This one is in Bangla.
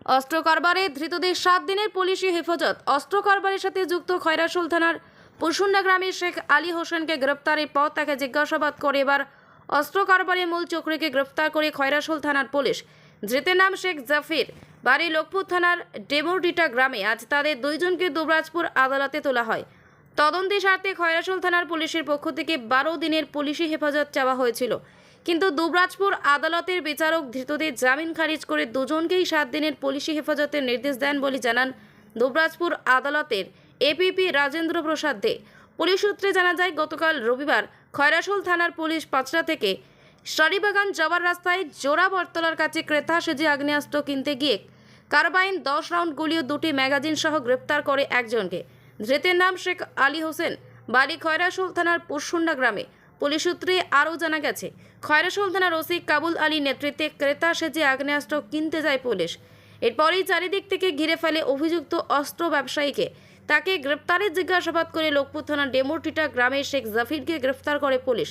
অস্ত্র কারবারে ধৃতদের 7 দিনের পুলিশি হেফাজত। অস্ত্র কারবারের সাথে যুক্ত খয়রাশোল থানার পুরসুন্ডা গ্রামের শেখ আলী হোসেনকে গ্রেপ্তারের পর তাকে জিজ্ঞাসাবাদ করে এবার অস্ত্র কারবারের মূল চক্রীকে গ্রেপ্তার করে খয়রাশোল থানার পুলিশ। ধৃতের নাম শেখ জাফির, বাড়ি লোকপুর থানার ডেমোরডিটা গ্রামে। আজ তাদের দুইজনকে দুবরাজপুর আদালতে তোলা হয়। তদন্তের স্বার্থে খয়রাশোল থানার পুলিশের পক্ষ থেকে 12 দিনের পুলিশি হেফাজত চাওয়া হয়েছিল, কিন্তু দুবরাজপুর আদালতের বিচারক ধৃতদের জামিন খারিজ করে দুজনকেই 7 দিনের পুলিশি হেফাজতের নির্দেশ দেন বলে জানান দুবরাজপুর আদালতের এপিপি রাজেন্দ্র প্রসাদ দে। পুলিশ সূত্রে জানা যায়, গতকাল রবিবার খয়রাশোল থানার পুলিশ পাঁচটা থেকে শাড়িবাগান যাওয়ার রাস্তায় জোড়া বটতলার কাছে ক্রেতা সেজে আগ্নেয়াস্ত্র কিনতে গিয়ে কার্বাইন 10 রাউন্ড গুলি ও 2টি ম্যাগাজিন সহ গ্রেপ্তার করে একজনকে। ধৃতের নাম শেখ আলী হোসেন, বাড়ি খয়রাশোল থানার পুরসুন্ডা গ্রামে। পুলিশ সূত্রে আরও জানা গেছে, খয়রাশোল থানার ওসি কাবুল আলী নেতৃত্বে ক্রেতা সেজে আগ্নেয়াস্ত্র কিনতে যায় পুলিশ। এরপরই চারিদিক থেকে ঘিরে ফেলে অভিযুক্ত অস্ত্র ব্যবসায়ীকে। তাকে গ্রেপ্তারের জিজ্ঞাসাবাদ করে লোকপুর থানার ডেমোরডিটা গ্রামের শেখ জাফিরকে গ্রেপ্তার করে পুলিশ।